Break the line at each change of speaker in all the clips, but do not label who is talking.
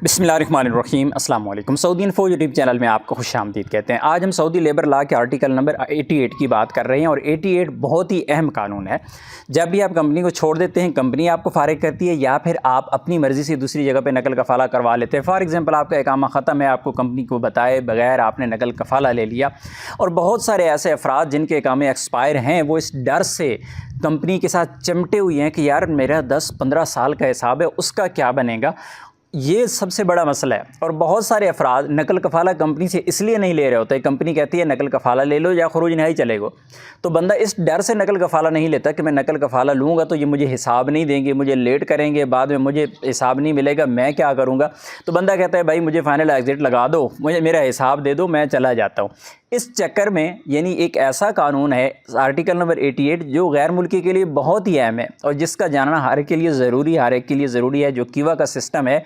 बिस्मिल्लाहिर्रहमानिर्रहीम। अस्सलाम वालेकुम। सऊदी इन्फो यूट्यूब चैनल में आपको खुश आमदीद कहते हैं। आज हम सऊदी लेबर लॉ के आर्टिकल नंबर 88 की बात कर रहे हैं और 88 बहुत ही अहम कानून है। जब भी आप कंपनी को छोड़ देते हैं, कंपनी आपको फारिग करती है या फिर आप अपनी मर्ज़ी से दूसरी जगह पे नकल कफ़ाला करवा लेते हैं। फॉर एग्ज़ाम्पल, आपका इकामा ख़त्म है, आपको कंपनी को बताए बगैर आपने नकल कफ़ाला ले लिया। और बहुत सारे ऐसे अफराद जिनके इकामे एक्सपायर हैं, वो इस डर से कंपनी के साथ चिमटे हुए हैं कि यार मेरा 10-15 साल का हिसाब है, उसका क्या बनेगा। ये सबसे बड़ा मसला है। और बहुत सारे अफराद नकल कफ़ाला कंपनी से इसलिए नहीं ले रहे होते। कंपनी कहती है नकल कफ़ाला ले लो या खरूज नहाई चले गो, तो बंदा इस डर से नकल कफ़ाला नहीं लेता कि मैं नकल कफ़ाला लूँगा तो ये मुझे हिसाब नहीं देंगे, मुझे लेट करेंगे, बाद में मुझे हिसाब नहीं मिलेगा, मैं क्या करूँगा। तो बंदा कहता है भाई मुझे फ़ाइनल एग्ज़िट लगा दो, मुझे मेरा हिसाब दे दो, मैं चला जाता हूँ। इस चक्कर में यानी एक ऐसा कानून है आर्टिकल नंबर 88 जो गैर मुल्की के लिए बहुत ही अहम है और जिसका जानना हर एक के लिए ज़रूरी, हर एक के लिए ज़रूरी है। जो कीवा का सिस्टम है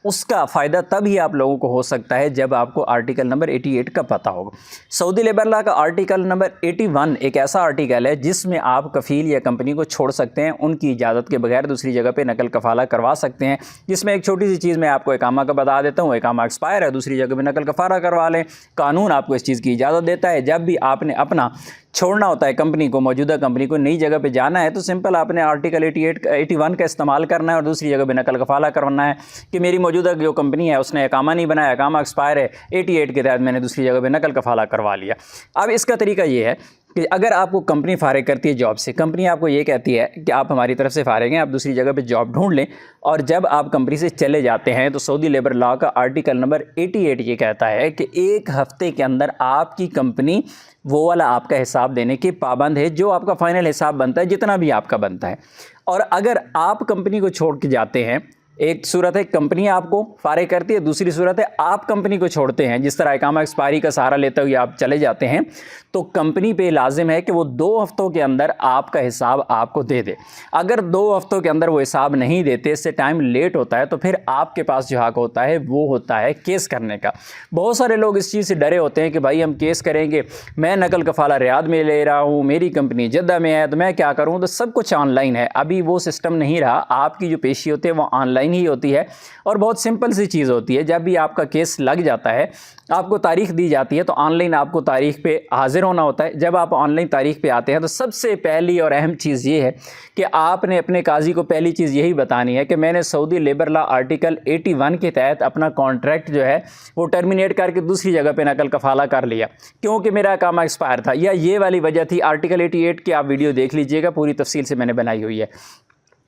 उसका फ़ायदा तभी आप लोगों को हो सकता है जब आपको आर्टिकल नंबर 88 का पता होगा। सऊदी लेबर लॉ का आर्टिकल नंबर 81 एक ऐसा आर्टिकल है जिसमें आप कफ़ील या कंपनी को छोड़ सकते हैं, उनकी इजाज़त के बगैर दूसरी जगह पे नकल कफ़ाला करवा सकते हैं। जिसमें एक छोटी सी चीज़ मैं आपको इकामा का बता देता हूँ। इकामा एक्सपायर है, दूसरी जगह पर नकल कफ़ाला करवा लें, कानून आपको इस चीज़ की इजाज़त देता है। जब भी आपने अपना छोड़ना होता है कंपनी को, मौजूदा कंपनी को नई जगह पे जाना है, तो सिंपल आपने आर्टिकल 81 का इस्तेमाल करना है और दूसरी जगह पे नकल कफ़ाला करवाना है कि मेरी मौजूदा जो कंपनी है उसने इकामा नहीं बनाया, इकामा एक्सपायर है, 88 के तहत मैंने दूसरी जगह पे नकल कफ़ाला करवा लिया। अब इसका तरीका ये है कि अगर आपको कंपनी फारिग करती है जॉब से, कंपनी आपको ये कहती है कि आप हमारी तरफ से फारिग हैं, आप दूसरी जगह पे जॉब ढूंढ लें, और जब आप कंपनी से चले जाते हैं तो सऊदी लेबर लॉ का आर्टिकल नंबर 88 ये कहता है कि एक हफ़्ते के अंदर आपकी कंपनी वो वाला आपका हिसाब देने के पाबंद है जो आपका फ़ाइनल हिसाब बनता है, जितना भी आपका बनता है। और अगर आप कंपनी को छोड़ के जाते हैं, एक सूरत है कंपनी आपको फारिग करती है, दूसरी सूरत है आप कंपनी को छोड़ते हैं, जिस तरह इकामा एक्सपायरी का सहारा लेते हुए आप चले जाते हैं, तो कंपनी पे लाजिम है कि वो 2 हफ्तों के अंदर आपका हिसाब आपको दे दे। अगर 2 हफ्तों के अंदर वो हिसाब नहीं देते, इससे टाइम लेट होता है, तो फिर आपके पास जो हक होता है वो होता है केस करने का। बहुत सारे लोग इस चीज़ से डरे होते हैं कि भाई हम केस करेंगे, मैं नकल कफ़ाला रियाद में ले रहा हूँ, मेरी कंपनी जद्दा में है, तो मैं क्या करूँ। तो सब कुछ ऑनलाइन है, अभी वो सिस्टम नहीं रहा। आपकी जो पेशी होती है वो ऑनलाइन ही होती है और बहुत सिंपल सी चीज़ होती है। जब भी आपका केस लग जाता है, आपको तारीख दी जाती है, तो ऑनलाइन आपको तारीख पे हाजिर होना होता है। जब आप ऑनलाइन तारीख पे आते हैं तो सबसे पहली और अहम चीज़ ये है कि आपने अपने काजी को पहली चीज़ यही बतानी है कि मैंने सऊदी लेबर लॉ आर्टिकल 81 के तहत अपना कॉन्ट्रैक्ट जो है वो टर्मिनेट करके दूसरी जगह पे नकल कफ़ाला कर लिया क्योंकि मेरा काम एक्सपायर था, या ये वाली वजह थी। आर्टिकल 88 की आप वीडियो देख लीजिएगा, पूरी तफसील से मैंने बनाई हुई है।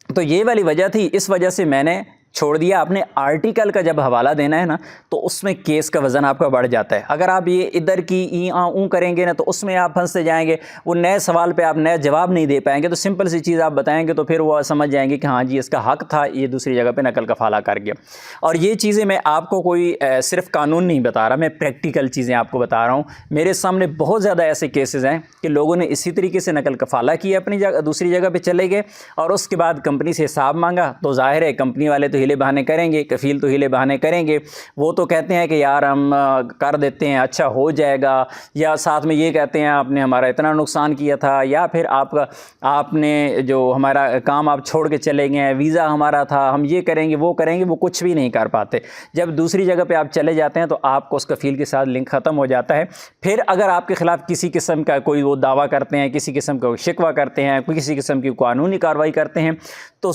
तो ये वाली वजह थी, इस वजह से मैंने छोड़ दिया। आपने आर्टिकल का जब हवाला देना है ना, तो उसमें केस का वज़न आपका बढ़ जाता है। अगर आप ये इधर की ई आ ऊ करेंगे ना, तो उसमें आप फंसते जाएंगे, वो नए सवाल पे आप नया जवाब नहीं दे पाएंगे। तो सिंपल सी चीज़ आप बताएंगे तो फिर वो समझ जाएंगे कि हाँ जी इसका हक था, ये दूसरी जगह पे नकल कफ़ाला कर गया। और ये चीज़ें मैं आपको कोई सिर्फ कानून नहीं बता रहा, मैं प्रैक्टिकल चीज़ें आपको बता रहा हूँ। मेरे सामने बहुत ज़्यादा ऐसे केसेस हैं कि लोगों ने इसी तरीके से नकल कफ़ाला किया, अपनी जगह दूसरी जगह पर चले गए और उसके बाद कंपनी से हिसाब मांगा, तो ज़ाहिर है कंपनी वाले तो हिले बहाने करेंगे, कफील तो हिले बहाने करेंगे। वो तो कहते हैं कि यार हम कर देते हैं, अच्छा हो जाएगा, या साथ में ये कहते हैं आपने हमारा इतना नुकसान किया था, या फिर आपने जो हमारा काम आप छोड़ के चले गए हैं, वीज़ा हमारा था, हम ये करेंगे वो करेंगे। वो कुछ भी नहीं कर पाते। जब दूसरी जगह पे आप चले जाते हैं तो आपको उस कफील के साथ लिंक ख़त्म हो जाता है। फिर अगर आपके ख़िलाफ़ किसी किस्म का कोई वो दावा करते हैं, किसी किस्म का शिकवा करते हैं, किसी किस्म की कानूनी कार्रवाई करते हैं, तो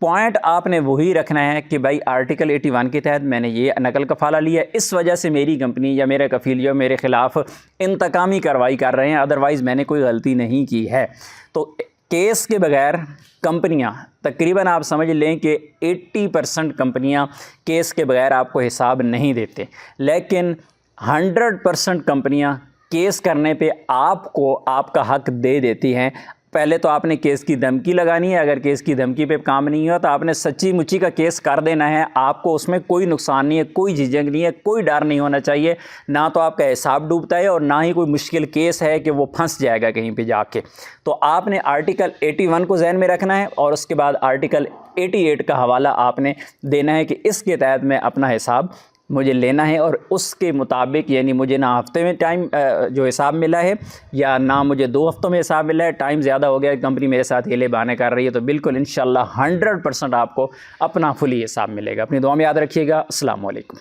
पॉइंट आपने वही रखना है कि भाई आर्टिकल 81 के तहत मैंने ये नकल कफ़ाला लिया, इस वजह से मेरी कंपनी या मेरे कफ़ील जो मेरे ख़िलाफ़ इंतकामी कार्रवाई कर रहे हैं, अदरवाइज़ मैंने कोई गलती नहीं की है। तो केस के बगैर कंपनियां तकरीबन आप समझ लें कि 80% कंपनियां केस के बगैर आपको हिसाब नहीं देते, लेकिन 100% कंपनियां केस करने पे आपको आपका हक दे देती हैं। पहले तो आपने केस की धमकी लगानी है। अगर केस की धमकी पे काम नहीं हुआ तो आपने सच्ची मुच्ची का केस कर देना है। आपको उसमें कोई नुकसान नहीं है, कोई झिझक नहीं है, कोई डर नहीं होना चाहिए। ना तो आपका हिसाब डूबता है और ना ही कोई मुश्किल केस है कि वो फंस जाएगा कहीं पे जाके। तो आपने आर्टिकल 81 को जहन में रखना है और उसके बाद आर्टिकल 88 का हवाला आपने देना है कि इसके तहत मैं अपना हिसाब مجھے لینا ہے، اور اس کے مطابق یعنی مجھے نہ ہفتے میں ٹائم جو حساب ملا ہے یا نہ مجھے 2 ہفتوں میں حساب ملا ہے، ٹائم زیادہ ہو گیا، کمپنی میرے ساتھ ہیلے بہانے کر رہی ہے، تو بالکل انشاءاللہ 100% آپ کو اپنا فلی حساب ملے گا۔ اپنی دعا میں یاد رکھیے گا۔ السلام علیکم۔